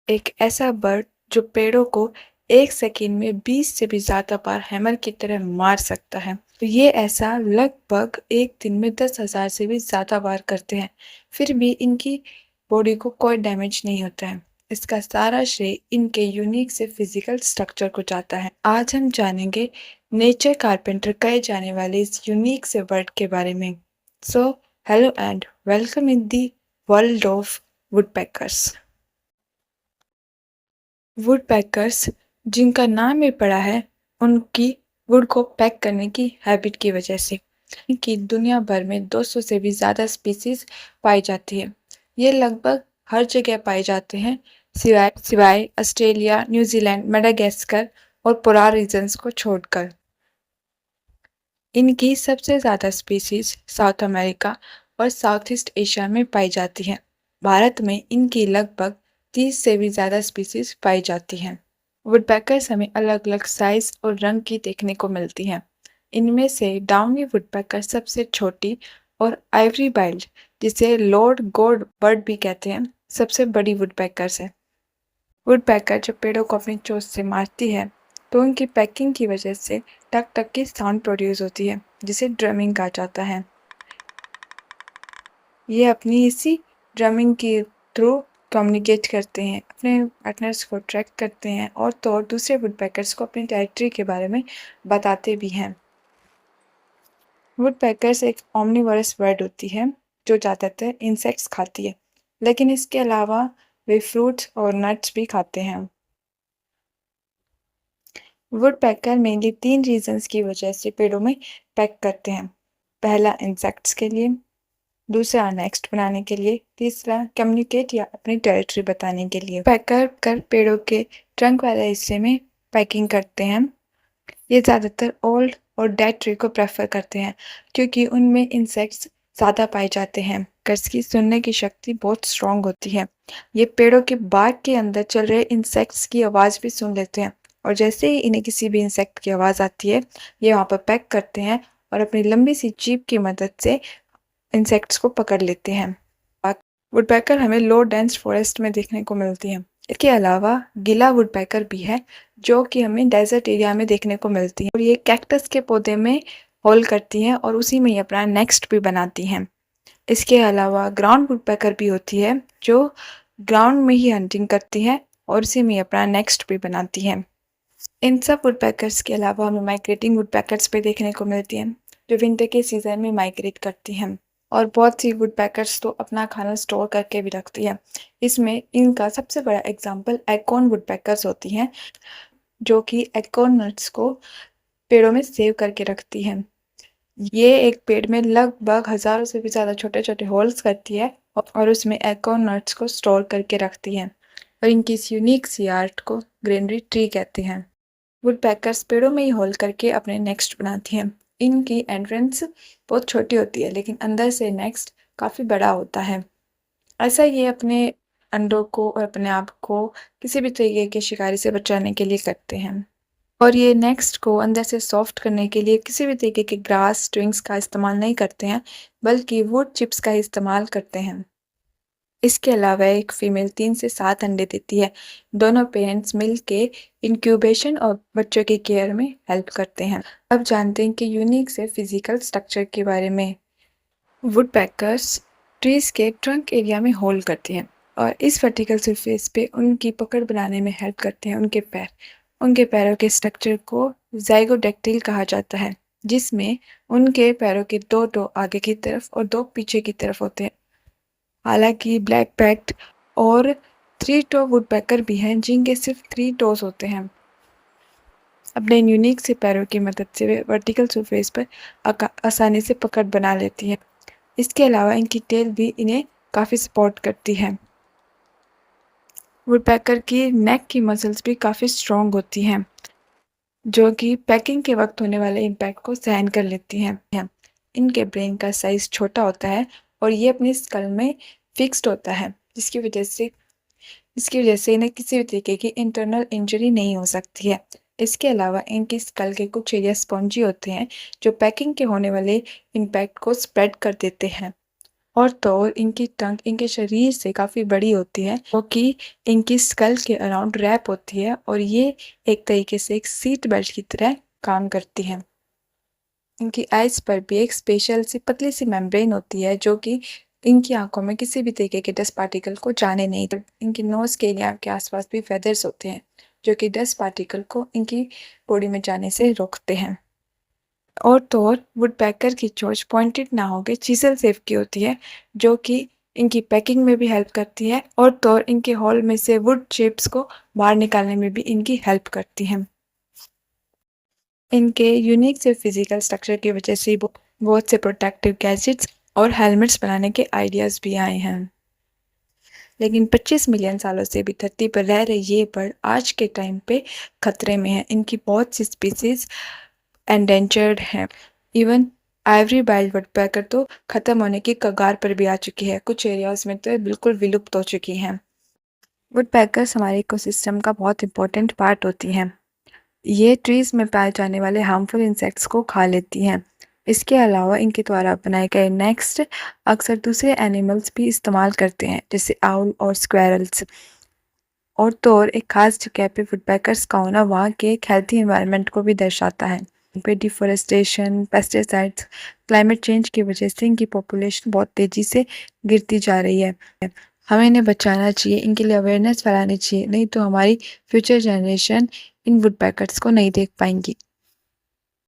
एक ऐसा बर्ड जो पेड़ों को 1 सेकंड में 20 से भी ज़्यादा बार हैमर की तरह मार सकता है। तो ये ऐसा लगभग एक दिन में 10,000 से भी ज़्यादा बार करते हैं। फिर भी इनकी बॉडी को कोई डैमेज नहीं होता है। इसका सारा श्रेय इनके यूनिक से फिजिकल स्ट्रक्चर को जाता है। आज हम जानेंगे नेचर कारपेंटर कहे जाने वाले इस यूनिक से बर्ड के बारे में। So hello and welcome in the world of woodpeckers. Woodpeckers जिनका नाम ही पड़ा है उनकी वुड को पैक करने की हैबिट की वजह से। इनकी दुनिया भर में 200 से भी ज़्यादा स्पीसीज पाई जाती है। ये लगभग हर जगह पाए जाते हैं सिवाय सिवाय ऑस्ट्रेलिया, न्यूजीलैंड, मेडागास्कर और पोलार रीजन्स को छोड़कर। इनकी सबसे ज़्यादा स्पीसीज साउथ अमेरिका और साउथ ईस्ट एशिया में पाई जाती हैं। भारत में इनकी लगभग 30 से भी ज़्यादा स्पीसीज पाई जाती हैं। वुडपेकर्स हमें अलग-अलग साइज और रंग की देखने को मिलती हैं। इनमें से डाउनी वुडपेकर सबसे छोटी और आइवरी बाइल्ड, जिसे लॉर्ड गोड बर्ड भी कहते हैं, सबसे बड़ी वुडपेकर्स है। वुडपेकर जब पेड़ों को अपनी चोंच से मारती है तो उनकी पैकिंग की वजह से टक टक की साउंड प्रोड्यूस होती है, जिसे ड्रमिंग कहा जाता है। ये अपनी इसी ड्रमिंग के थ्रू कम्युनिकेट करते हैं, अपने पार्टनर्स को ट्रैक करते हैं और तो और दूसरे वुडपेकर्स को अपनी टेरिटरी के बारे में बताते भी हैं। वुडपेकर्स एक ओमनिवोरस बर्ड होती है जो ज़्यादातर इंसेक्ट्स खाती है, लेकिन इसके अलावा वे फ्रूट्स और नट्स भी खाते हैं। वुडपेकर मेनली 3 रीजंस की वजह से पेड़ों में पैक करते हैं। पहला इंसेक्ट्स के लिए, दूसरा नेस्ट बनाने के लिए, तीसरा कम्युनिकेट या अपनी टेरिटरी बताने के लिए। पैकर कर पेड़ों के ट्रंक वाले हिस्से में पैकिंग करते हैं। ये ज़्यादातर ओल्ड और डेड ट्री को प्रेफर करते हैं क्योंकि उनमें इंसेक्ट्स ज़्यादा पाए जाते हैं। कर्स की सुनने की शक्ति बहुत स्ट्रांग होती है। ये पेड़ों के बाग के अंदर चल रहे इंसेक्ट्स की आवाज़ भी सुन लेते हैं और जैसे ही इन्हें किसी भी इंसेक्ट की आवाज़ आती है, ये वहाँ पर पैक करते हैं और अपनी लंबी सी जीभ की मदद से इंसेक्ट्स को पकड़ लेते हैं। वुडपेकर हमें लो डेंस फॉरेस्ट में देखने को मिलती हैं। इसके अलावा गीला वुडपेकर भी है जो कि हमें डेजर्ट एरिया में देखने को मिलती है और ये कैक्टस के पौधे में होल करती हैं और उसी में ही अपना नेस्ट भी बनाती हैं। इसके अलावा ग्राउंड वुडपेकर भी होती है जो ग्राउंड में ही हंटिंग करती है और उसी में ही अपना नेस्ट भी बनाती है। इन सब वुडपेकर्स के अलावा हमें माइग्रेटिंग वुडपेकर्स भी देखने को मिलती हैं जो विंटर के सीजन में माइग्रेट करती हैं और बहुत सी वुडपेकर्स तो अपना खाना स्टोर करके भी रखती है। इसमें इनका सबसे बड़ा एग्जाम्पल एकोन वुडपेकर्स होती हैं जो कि एकोन नट्स को पेड़ों में सेव करके रखती हैं। ये एक पेड़ में लगभग हजारों से भी ज़्यादा छोटे छोटे होल्स करती है और उसमें एकोन नट्स को स्टोर करके रखती हैं और इनकी इस यूनिक सी आर्ट को ग्रीनरी ट्री कहते हैं। वुडपेकर्स पेड़ों में ही होल करके अपने नेस्ट बनाती हैं। इनकी एंट्रेंस बहुत छोटी होती है लेकिन अंदर से नेस्ट काफ़ी बड़ा होता है। ऐसा ये अपने अंडों को और अपने आप को किसी भी तरीके के शिकारी से बचाने के लिए करते हैं और ये नेक्स्ट को अंदर से सॉफ्ट करने के लिए किसी भी तरीके के ग्रास स्ट्रिंग्स का इस्तेमाल नहीं करते हैं, बल्कि वुड चिप्स का इस्तेमाल करते हैं। इसके अलावा एक फीमेल 3 से 7 अंडे देती है। दोनों पेरेंट्स मिलके इंक्यूबेशन और बच्चों की केयर में हेल्प करते हैं। अब जानते हैं कि यूनिक से फिजिकल स्ट्रक्चर के बारे में। वुडपेकर्स ट्रीज के ट्रंक एरिया में होल करते हैं और इस वर्टिकल सरफेस पे उनकी पकड़ बनाने में हेल्प करते हैं उनके पैर। उनके पैरों के स्ट्रक्चर को ज़ाइगोडैक्टिल कहा जाता है, जिसमें उनके पैरों के 2 टो आगे की तरफ और 2 पीछे की तरफ होते हैं। हालांकि ब्लैक पैक्ड और 3 टो वुडपेकर भी हैं जिनके सिर्फ 3 टोज होते हैं। अपने यूनिक से पैरों की मदद से वे वर्टिकल सरफेस पर आसानी से पकड़ बना लेती हैं। इसके अलावा इनकी टेल भी इन्हें काफ़ी सपोर्ट करती है। वुडपेकर की नेक की मसल्स भी काफ़ी स्ट्रॉन्ग होती हैं जो कि पैकिंग के वक्त होने वाले इम्पैक्ट को सहन कर लेती हैं। इनके ब्रेन का साइज छोटा होता है और ये अपनी स्कल में फिक्स्ड होता है, जिसकी वजह से इन्हें किसी भी तरीके की इंटरनल इंजरी नहीं हो सकती है। इसके अलावा इनकी स्कल के कुछ एरिया स्पॉन्जी होते हैं जो पैकिंग के होने वाले इम्पैक्ट को स्प्रेड कर देते हैं और तो और इनकी टंग इनके शरीर से काफ़ी बड़ी होती है, जो कि इनकी स्कल के अराउंड रैप होती है और ये एक तरीके से एक सीट बेल्ट की तरह काम करती है। इनकी आइज़ पर भी एक स्पेशल सी पतली सी मेम्ब्रेन होती है, जो कि इनकी आँखों में किसी भी तरीके के डस्ट पार्टिकल को जाने नहीं देती। इनकी नोज़ के एरिया के आसपास भी फेदर्स होते हैं, जो कि डस्ट पार्टिकल को इनकी बॉडी में जाने से रोकते हैं। और तो और वुडपेकर की चोंच पॉइंटेड ना होके चीसल शेप की होती है, जो कि इनकी पैकिंग में भी हेल्प करती है और तो और इनके होल में से वुड चिप्स को बाहर निकालने में भी इनकी हेल्प करती है। इनके यूनिक से फिजिकल स्ट्रक्चर की वजह से बहुत से प्रोटेक्टिव गैजेट्स और हेलमेट्स बनाने के आइडियाज़ भी आए हैं। लेकिन 25 मिलियन सालों से भी धरती पर रह रहे ये बर्ड आज के टाइम पे खतरे में हैं। इनकी बहुत सी स्पीसीज एंडेंजर्ड हैं। इवन आइवरी बाइल्ड वुडपेकर तो खत्म होने की कगार पर भी आ चुकी है। कुछ एरियाज में तो ये बिल्कुल विलुप्त हो चुकी हैं। वुडपेकर्स हमारे इकोसिस्टम का बहुत इंपॉर्टेंट पार्ट होती हैं। ये ट्रीज में पाए जाने वाले हार्मफुल इंसेक्ट्स को खा लेती हैं। इसके अलावा इनके द्वारा बनाए गए नेक्स्ट अक्सर दूसरे एनिमल्स भी इस्तेमाल करते हैं, जैसे आउल और स्क्वेरल्स। और तो और एक खास जगह पे वुडपेकर्स का होना वहाँ के एक हेल्थी एनवायरनमेंट को भी दर्शाता है। पे डिफोरेस्टेशन, पेस्टिसाइड्स, क्लाइमेट चेंज की वजह से इनकी पॉपुलेशन बहुत तेज़ी से गिरती जा रही है। हमें इन्हें बचाना चाहिए, इनके लिए अवेयरनेस फैलानी चाहिए, नहीं तो हमारी फ्यूचर जनरेशन इन वुडपेकर्स को नहीं देख पाएंगी।